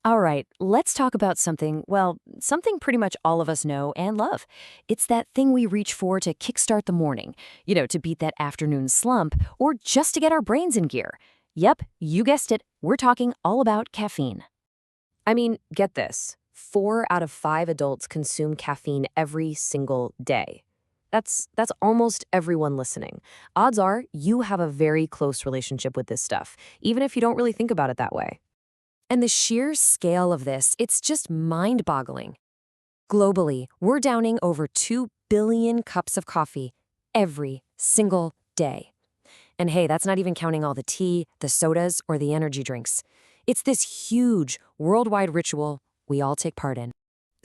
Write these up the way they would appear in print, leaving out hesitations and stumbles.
All right, let's talk about something, well, something pretty much all of us know and love. It's that thing we reach for to kickstart the morning, to beat that afternoon slump, or just to get our brains in gear. Yep, you guessed it, we're talking all about caffeine. I mean, get this. 4 out of 5 adults consume caffeine every single day. That's almost everyone listening. Odds are you have a very close relationship with this stuff, even if you don't really think about it that way. And the sheer scale of this, it's just mind-boggling. Globally, we're downing over 2 billion cups of coffee every single day. And hey, that's not even counting all the tea, the sodas, or the energy drinks. It's this huge, worldwide ritual we all take part in.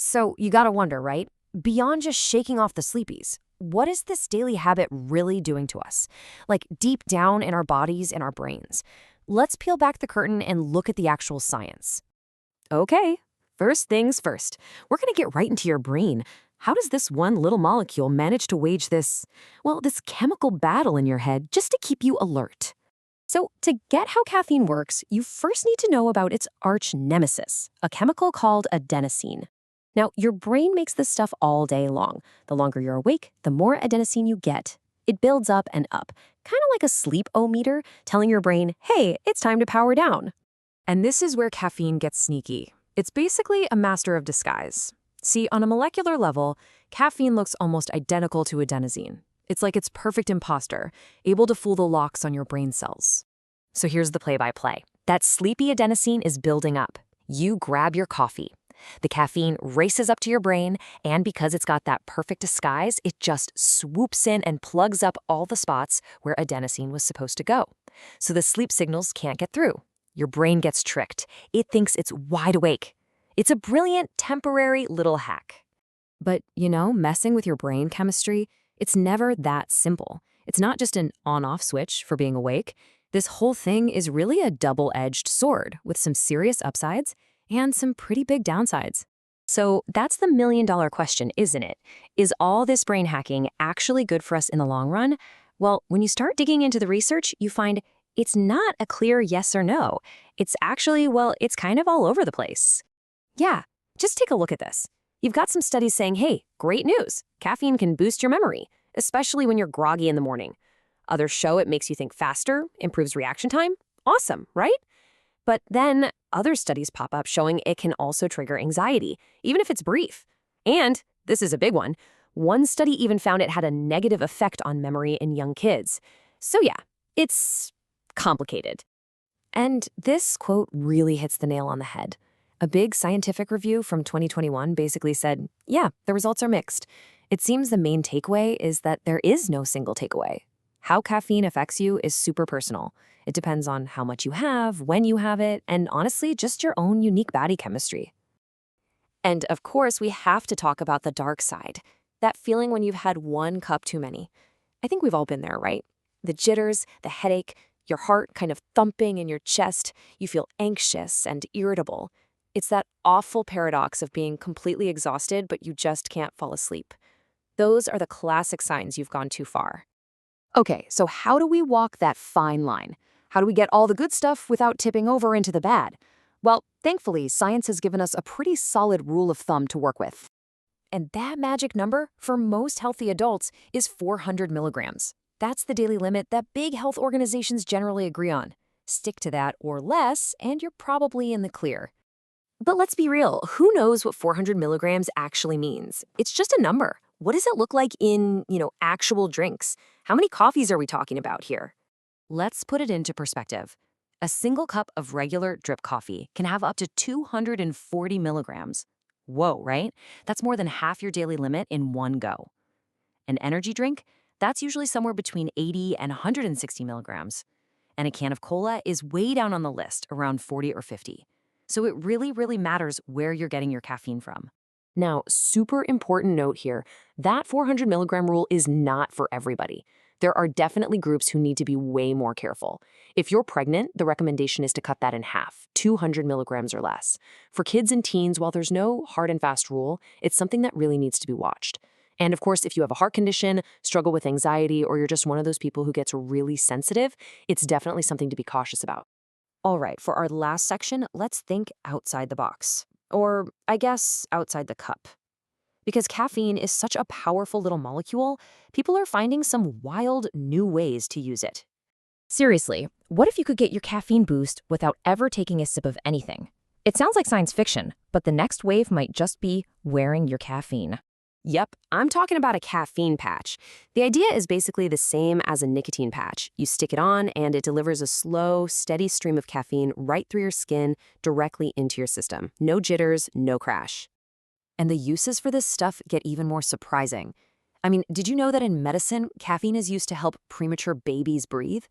So you gotta wonder, right? Beyond just shaking off the sleepies, what is this daily habit really doing to us? Like deep down in our bodies and our brains. Let's peel back the curtain and look at the actual science. Okay, first things first. We're gonna get right into your brain. How does this one little molecule manage to wage this chemical battle in your head just to keep you alert? So, to get how caffeine works, you first need to know about its arch nemesis, a chemical called adenosine. Now, your brain makes this stuff all day long. The longer you're awake, the more adenosine you get. It builds up and up, kind of like a sleep-o-meter, telling your brain, hey, it's time to power down. And this is where caffeine gets sneaky. It's basically a master of disguise. See, on a molecular level, caffeine looks almost identical to adenosine. It's like its perfect imposter, able to fool the locks on your brain cells. So here's the play-by-play. That sleepy adenosine is building up. You grab your coffee. The caffeine races up to your brain, and because it's got that perfect disguise, it just swoops in and plugs up all the spots where adenosine was supposed to go. So the sleep signals can't get through. Your brain gets tricked. It thinks it's wide awake. It's a brilliant, temporary little hack. But, messing with your brain chemistry, it's never that simple. It's not just an on-off switch for being awake. This whole thing is really a double-edged sword with some serious upsides and some pretty big downsides. So that's the million-dollar question, isn't it? Is all this brain hacking actually good for us in the long run? Well, when you start digging into the research, you find it's not a clear yes or no. It's actually, it's kind of all over the place. Yeah, just take a look at this. You've got some studies saying, hey, great news. Caffeine can boost your memory, especially when you're groggy in the morning. Others show it makes you think faster, improves reaction time. Awesome, right? But then other studies pop up showing it can also trigger anxiety, even if it's brief. And, this is a big one study even found it had a negative effect on memory in young kids. So yeah, it's complicated. And this quote really hits the nail on the head. A big scientific review from 2021 basically said, yeah, the results are mixed. It seems the main takeaway is that there is no single takeaway. How caffeine affects you is super personal. It depends on how much you have, when you have it, and honestly, just your own unique body chemistry. And of course, we have to talk about the dark side. That feeling when you've had one cup too many. I think we've all been there, right? The jitters, the headache, your heart kind of thumping in your chest. You feel anxious and irritable. It's that awful paradox of being completely exhausted, but you just can't fall asleep. Those are the classic signs you've gone too far. Okay, so how do we walk that fine line? How do we get all the good stuff without tipping over into the bad? Well, thankfully, science has given us a pretty solid rule of thumb to work with. And that magic number, for most healthy adults, is 400 milligrams. That's the daily limit that big health organizations generally agree on. Stick to that or less, and you're probably in the clear. But let's be real, who knows what 400 milligrams actually means? It's just a number. What does it look like in, actual drinks? How many coffees are we talking about here? Let's put it into perspective. A single cup of regular drip coffee can have up to 240 milligrams. Whoa, right? That's more than half your daily limit in one go. An energy drink? That's usually somewhere between 80 and 160 milligrams. And a can of cola is way down on the list, around 40 or 50. So it really, really matters where you're getting your caffeine from. Now, super important note here, that 400 milligram rule is not for everybody. There are definitely groups who need to be way more careful. If you're pregnant, the recommendation is to cut that in half, 200 milligrams or less. For kids and teens, while there's no hard and fast rule, it's something that really needs to be watched. And of course, if you have a heart condition, struggle with anxiety, or you're just one of those people who gets really sensitive, it's definitely something to be cautious about. All right, for our last section, let's think outside the box. Or, I guess, outside the cup. Because caffeine is such a powerful little molecule, people are finding some wild new ways to use it. Seriously, what if you could get your caffeine boost without ever taking a sip of anything? It sounds like science fiction, but the next wave might just be wearing your caffeine. Yep, I'm talking about a caffeine patch. The idea is basically the same as a nicotine patch. You stick it on, and it delivers a slow, steady stream of caffeine right through your skin, directly into your system. No jitters, no crash. And the uses for this stuff get even more surprising. I mean, did you know that in medicine, caffeine is used to help premature babies breathe?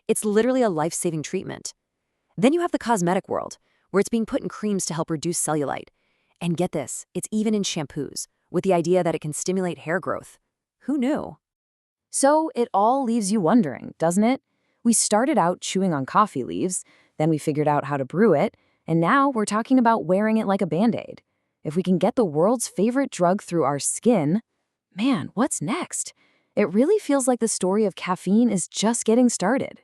It's literally a life-saving treatment. Then you have the cosmetic world, where it's being put in creams to help reduce cellulite. And get this, it's even in shampoos, with the idea that it can stimulate hair growth. Who knew? So it all leaves you wondering, doesn't it? We started out chewing on coffee leaves, then we figured out how to brew it, and now we're talking about wearing it like a Band-Aid. If we can get the world's favorite drug through our skin, man, what's next? It really feels like the story of caffeine is just getting started.